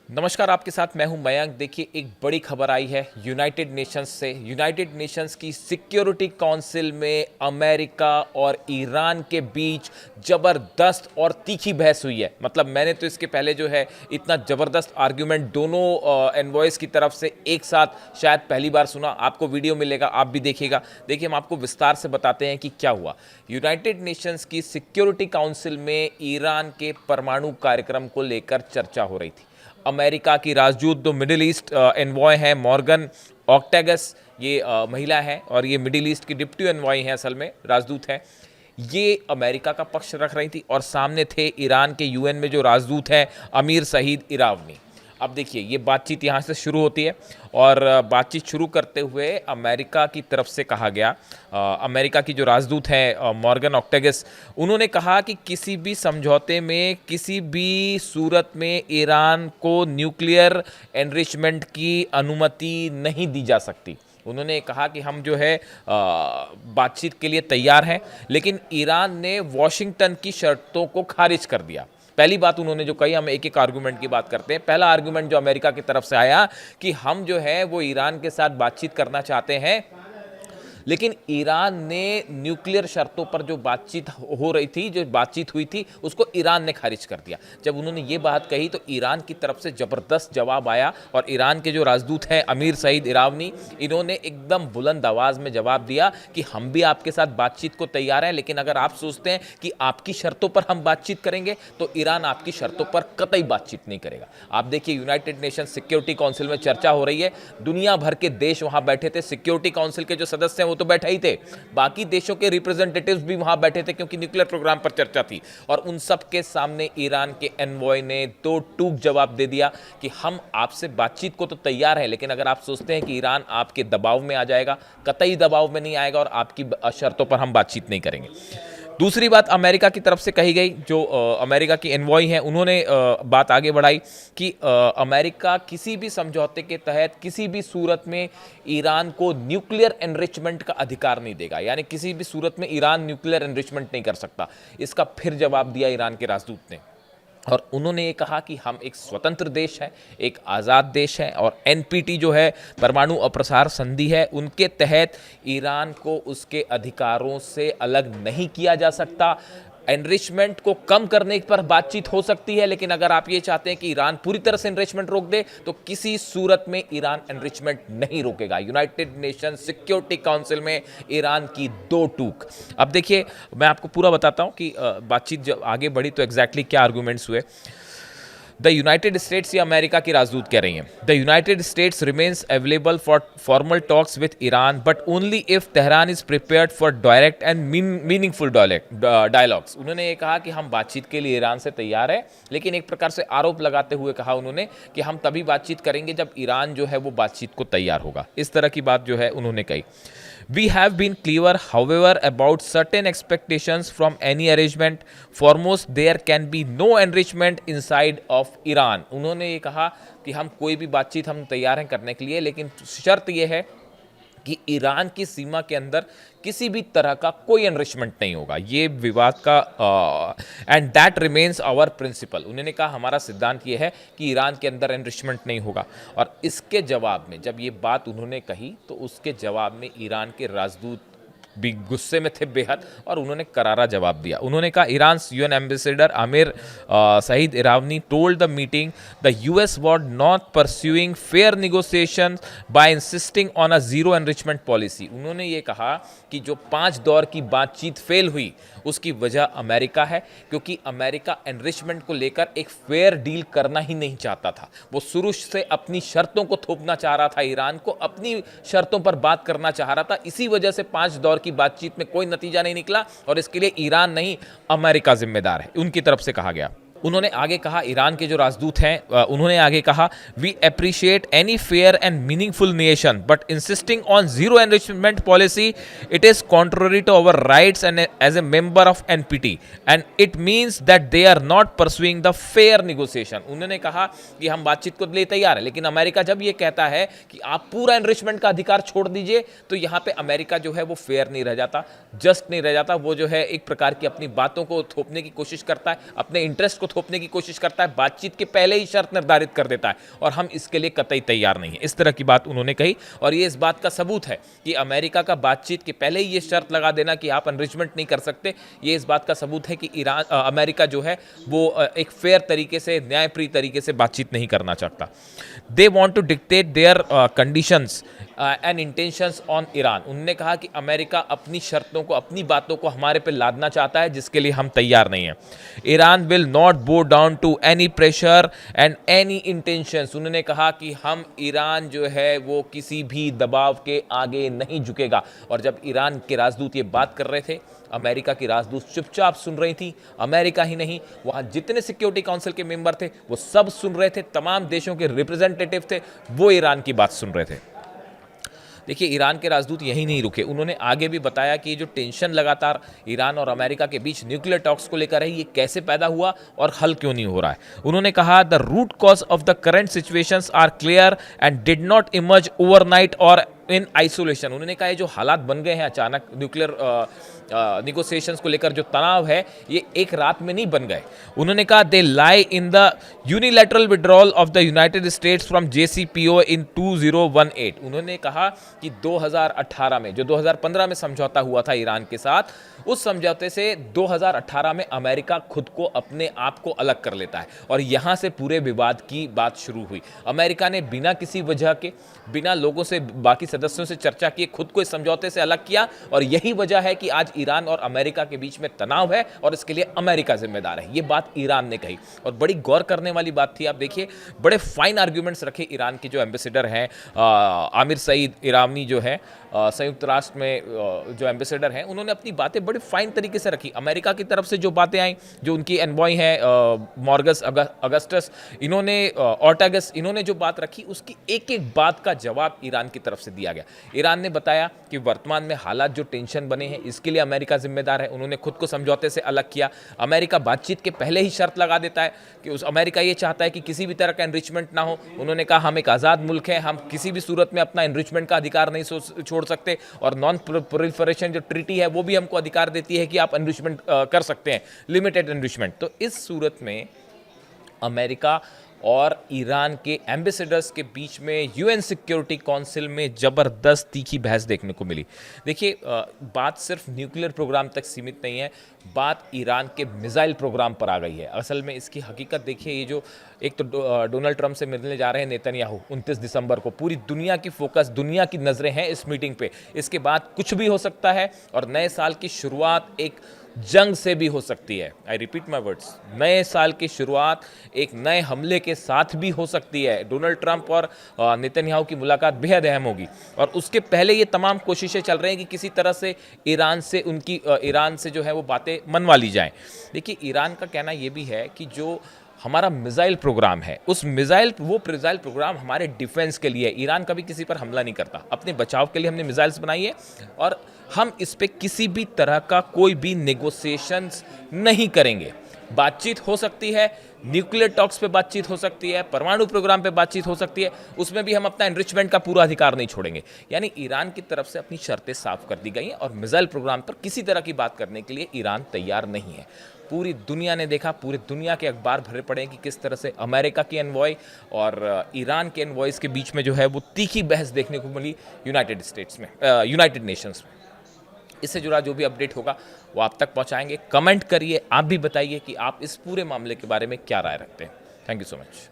नमस्कार, आपके साथ मैं हूं मयंक। देखिए, एक बड़ी खबर आई है यूनाइटेड नेशंस से। यूनाइटेड नेशंस की सिक्योरिटी काउंसिल में अमेरिका और ईरान के बीच ज़बरदस्त और तीखी बहस हुई है। मतलब मैंने तो इसके पहले जो है इतना ज़बरदस्त आर्ग्यूमेंट दोनों एनवॉयज़ की तरफ से एक साथ शायद पहली बार सुना। आपको वीडियो मिलेगा, आप भी देखिएगा। देखिए, हम आपको विस्तार से बताते हैं कि क्या हुआ। यूनाइटेड नेशंस की सिक्योरिटी काउंसिल में ईरान के परमाणु कार्यक्रम को लेकर चर्चा हो रही थी। अमेरिका की राजदूत जो मिडिल ईस्ट एनवॉय हैं, मॉर्गन ऑक्टेगस, ये महिला है और ये मिडिल ईस्ट की डिप्टी एनवॉय हैं, असल में राजदूत हैं। ये अमेरिका का पक्ष रख रही थी और सामने थे ईरान के यूएन में जो राजदूत हैं, अमीर सईद इरावनी। अब देखिए, ये बातचीत यहाँ से शुरू होती है और बातचीत शुरू करते हुए अमेरिका की तरफ से कहा गया, अमेरिका की जो राजदूत हैं मॉर्गन ऑक्टेगस, उन्होंने कहा कि किसी भी समझौते में किसी भी सूरत में ईरान को न्यूक्लियर एनरिचमेंट की अनुमति नहीं दी जा सकती। उन्होंने कहा कि हम जो है बातचीत के लिए तैयार हैं, लेकिन ईरान ने वॉशिंगटन की शर्तों को खारिज कर दिया। पहली बात उन्होंने जो कही, हम एक एक आर्गूमेंट की बात करते हैं। पहला आर्गूमेंट जो अमेरिका की तरफ से आया कि हम जो है वो ईरान के साथ बातचीत करना चाहते हैं, लेकिन ईरान ने न्यूक्लियर शर्तों पर जो बातचीत हो रही थी, जो बातचीत हुई थी, उसको ईरान ने खारिज कर दिया। जब उन्होंने ये बात कही तो ईरान की तरफ से ज़बरदस्त जवाब आया और ईरान के जो राजदूत हैं अमीर सईद इरावनी, इन्होंने एकदम बुलंद आवाज़ में जवाब दिया कि हम भी आपके साथ बातचीत को तैयार हैं, लेकिन अगर आप सोचते हैं कि आपकी शर्तों पर हम बातचीत करेंगे तो ईरान आपकी शर्तों पर कतई बातचीत नहीं करेगा। आप देखिए, यूनाइटेड नेशन सिक्योरिटी काउंसिल में चर्चा हो रही है, दुनिया भर के देश वहां बैठे थे। सिक्योरिटी काउंसिल के जो सदस्य हैं वो तो बैठे ही थे, बाकी देशों के रिप्रेजेंटेटिव्स भी वहां बैठे थे क्योंकि न्यूक्लियर प्रोग्राम पर चर्चा थी। और उन सब के सामने ईरान के एनवॉय ने दो टूक जवाब दे दिया कि हम आपसे बातचीत को तो तैयार हैं, लेकिन अगर आप सोचते हैं कि ईरान आपके दबाव में आ जाएगा, कतई दबाव में नहीं आएगा और आपकी शर्तों पर हम बातचीत नहीं करेंगे। दूसरी बात अमेरिका की तरफ से कही गई, जो अमेरिका की एनवॉय हैं, उन्होंने बात आगे बढ़ाई कि अमेरिका किसी भी समझौते के तहत किसी भी सूरत में ईरान को न्यूक्लियर एनरिचमेंट का अधिकार नहीं देगा, यानी किसी भी सूरत में ईरान न्यूक्लियर एनरिचमेंट नहीं कर सकता। इसका फिर जवाब दिया ईरान के राजदूत ने और उन्होंने ये कहा कि हम एक स्वतंत्र देश हैं, एक आज़ाद देश है और एनपीटी जो है, परमाणु अप्रसार संधि है, उनके तहत ईरान को उसके अधिकारों से अलग नहीं किया जा सकता। एनरिचमेंट को कम करने पर बातचीत हो सकती है, लेकिन अगर आप ये चाहते हैं कि ईरान पूरी तरह से एनरिचमेंट रोक दे तो किसी सूरत में ईरान एनरिचमेंट नहीं रोकेगा। यूनाइटेड नेशन सिक्योरिटी काउंसिल में ईरान की दो टूक। अब देखिए, मैं आपको पूरा बताता हूं कि बातचीत जब आगे बढ़ी तो एग्जैक्टली क्या आर्गूमेंट्स हुए। द यूनाइटेड स्टेट्स, ये अमेरिका की राजदूत कह रही हैं, the United states remains available for formal talks with Iran but only if Tehran is prepared for direct and meaningful dialogues. उन्होंने ये कहा कि हम बातचीत के लिए ईरान से तैयार है, लेकिन एक प्रकार से आरोप लगाते हुए कहा उन्होंने कि हम तभी बातचीत करेंगे जब ईरान जो है वो बातचीत को तैयार होगा। इस तरह की बात जो है उन्होंने कही। We have been clear, however, about certain expectations from any arrangement. Foremost, there can be no enrichment inside of Iran. उन्होंने ये कहा कि हम कोई भी बातचीत हम तैयार हैं करने के लिए, लेकिन शर्त यह है कि ईरान की सीमा के अंदर किसी भी तरह का कोई एनरिचमेंट नहीं होगा। ये विवाद का end that remains our principle. उन्होंने कहा हमारा सिद्धांत ये है कि ईरान के अंदर एनरिचमेंट नहीं होगा। और इसके जवाब में, जब ये बात उन्होंने कही तो उसके जवाब में ईरान के राजदूत भी गुस्से में थे बेहद और उन्होंने करारा जवाब दिया। उन्होंने कहा, Iran UN ambassador Amir Saeed Iravani told the meeting the US was not pursuing fair negotiation by insisting on a zero enrichment policy. उन्होंने ये कहा कि जो 5 दौर की बातचीत फेल हुई उसकी वजह अमेरिका है, क्योंकि अमेरिका एनरिचमेंट को लेकर एक फेयर डील करना ही नहीं चाहता था। वो शुरू से अपनी शर्तों को थोपना चाह रहा था, ईरान को अपनी शर्तों पर बात करना चाह रहा था। इसी वजह से 5 दौर की बातचीत में कोई नतीजा नहीं निकला और इसके लिए ईरान नहीं, अमेरिका जिम्मेदार है, उनकी तरफ से कहा गया। उन्होंने आगे कहा, ईरान के जो राजदूत हैं उन्होंने आगे कहा, we appreciate any fair and meaningful nation but insisting on zero enrichment policy it is contrary to our rights and as a member of NPT and it means that they are not pursuing the fair negotiation. उन्होंने कहा कि हम बातचीत को लिए तैयार है, लेकिन अमेरिका जब ये कहता है कि आप पूरा एनरिचमेंट का अधिकार छोड़ दीजिए तो यहाँ पे अमेरिका जो है वो फेयर नहीं रह जाता, जस्ट नहीं रह जाता। वो जो है एक प्रकार की अपनी बातों को थोपने की कोशिश करता है, अपने इंटरेस्ट को थोपने की कोशिश करता है, बातचीत के पहले ही शर्त निर्धारित कर देता है और हम इसके लिए कतई तैयार नहीं है। इस तरह की बात उन्होंने कही और ये इस बात का सबूत है कि अमेरिका का बातचीत के पहले ही ये शर्त लगा देना कि आप एनरिचमेंट नहीं कर सकते, ये इस बात का सबूत है कि अमेरिका जो है वो एक फेयर तरीके से, न्यायप्रिय तरीके से बातचीत नहीं करना चाहता। They want to dictate their conditions and intentions on Iran. उन्होंने कहा कि अमेरिका अपनी शर्तों को, अपनी बातों को हमारे पे लादना चाहता है, जिसके लिए हम तैयार नहीं हैं। Iran will not bow down to any pressure and any intentions. उन्होंने कहा कि हम ईरान जो है वो किसी भी दबाव के आगे नहीं झुकेगा। और जब ईरान के राजदूत ये बात कर रहे थे, अमेरिका की राजदूत चुपचाप सुन रही थी। अमेरिका ही नहीं, वहां जितने सिक्योरिटी काउंसिल के मेंबर थे वो सब सुन रहे थे, तमाम देशों के रिप्रेजेंटेटिव थे, वो ईरान की बात सुन रहे थे। देखिए, ईरान के राजदूत यहीं नहीं रुके, उन्होंने आगे भी बताया कि जो टेंशन लगातार ईरान और अमेरिका के बीच न्यूक्लियर टॉक्स को लेकर है, ये कैसे पैदा हुआ और हल क्यों नहीं हो रहा है। उन्होंने कहा the root cause of the current situations are clear and did not emerge overnight और इन आइसोलेशन। उन्होंने कहा ये जो हालात बन गए हैं अचानक, न्यूक्लियर निगोसिएशंस को लेकर जो तनाव है, ये एक रात में नहीं बन गए। उन्होंने कहा they lie in the unilateral withdrawal of the United States from JCPOA in 2018। उन्होंने कहा कि 2018 में, जो 2015 में समझौता हुआ था ईरान के साथ, उस समझौते से 2018 में अमेरिका खुद को, अपने आप को अलग कर लेता है और यहां से पूरे विवाद की बात शुरू हुई। अमेरिका ने बिना किसी वजह के, बिना लोगों से, बाकी सदस्यों से चर्चा किए खुद को इस समझौते से अलग किया और यही वजह है कि आज ईरान और अमेरिका के बीच में तनाव है और इसके लिए अमेरिका जिम्मेदार है। ये बात ईरान ने कही और बड़ी गौर करने वाली बात थी। आप देखिए, बड़े फाइन आर्ग्यूमेंट्स रखे ईरान के जो एम्बेसडर हैं, आमिर सईद इरानी जो है संयुक्त राष्ट्र में जो एम्बेसडर हैं, उन्होंने अपनी बातें बड़े फाइन तरीके से रखी। अमेरिका की तरफ से जो बातें आई, जो उनकी एनवॉय हैं मॉर्गस अगस्टस, इन्होंने ऑर्टागस, इन्होंने जो बात रखी, उसकी एक एक बात का जवाब ईरान की तरफ से दिया गया। ईरान ने बताया कि वर्तमान में हालात जो टेंशन बने हैं, इसके लिए अमेरिका जिम्मेदार है। उन्होंने खुद को समझौते से अलग किया। अमेरिका बातचीत के पहले ही शर्त लगा देता है कि अमेरिका ये चाहता है कि किसी भी तरह का एनरिचमेंट ना हो। उन्होंने कहा हम एक आज़ाद मुल्क हैं, हम किसी भी सूरत में अपना एनरिचमेंट का अधिकार नहीं छोड़ सकते और नॉन प्रोलिफरेशन जो ट्रीटी है वो भी हमको अधिकार देती है कि आप एनरिचमेंट कर सकते हैं, लिमिटेड एनरिचमेंट। तो इस सूरत में अमेरिका और ईरान के एम्बेसडर्स के बीच में यूएन सिक्योरिटी काउंसिल में ज़बरदस्त तीखी बहस देखने को मिली। देखिए, बात सिर्फ न्यूक्लियर प्रोग्राम तक सीमित नहीं है, बात ईरान के मिसाइल प्रोग्राम पर आ गई है। असल में इसकी हकीकत देखिए, ये जो एक तो डोनाल्ड ट्रंप से मिलने जा रहे हैं नेतन्याहू 29 दिसंबर को, पूरी दुनिया की फोकस, दुनिया की नज़रें हैं इस मीटिंग पे। इसके बाद कुछ भी हो सकता है और नए साल की शुरुआत एक जंग से भी हो सकती है। आई रिपीट माई वर्ड्स, नए साल की शुरुआत एक नए हमले के साथ भी हो सकती है। डोनाल्ड ट्रंप और नेतन्याहू की मुलाकात बेहद अहम होगी और उसके पहले ये तमाम कोशिशें चल रही हैं कि किसी तरह से ईरान से जो है वो बातें मनवा ली जाएं। देखिए, ईरान का कहना ये भी है कि जो हमारा मिसाइल प्रोग्राम है, वो मिसाइल प्रोग्राम हमारे डिफेंस के लिए है। ईरान कभी किसी पर हमला नहीं करता, अपने बचाव के लिए हमने मिसाइल्स बनाई है और हम इस पे किसी भी तरह का कोई भी नेगोशिएशंस नहीं करेंगे। बातचीत हो सकती है, न्यूक्लियर टॉक्स पे बातचीत हो सकती है, परमाणु प्रोग्राम पे बातचीत हो सकती है, उसमें भी हम अपना एनरिचमेंट का पूरा अधिकार नहीं छोड़ेंगे। यानी ईरान की तरफ से अपनी शर्तें साफ कर दी गई हैं और मिसाइल प्रोग्राम पर किसी तरह की बात करने के लिए ईरान तैयार नहीं है। पूरी दुनिया ने देखा, पूरी दुनिया के अखबार भरे पड़े हैं कि किस तरह से अमेरिका की एनवॉय और ईरान के एनवॉयज़ के बीच में जो है वो तीखी बहस देखने को मिली यूनाइटेड नेशंस में। इससे जुड़ा जो भी अपडेट होगा वो आप तक पहुंचाएंगे। कमेंट करिए, आप भी बताइए कि आप इस पूरे मामले के बारे में क्या राय रखते हैं। Thank you so much.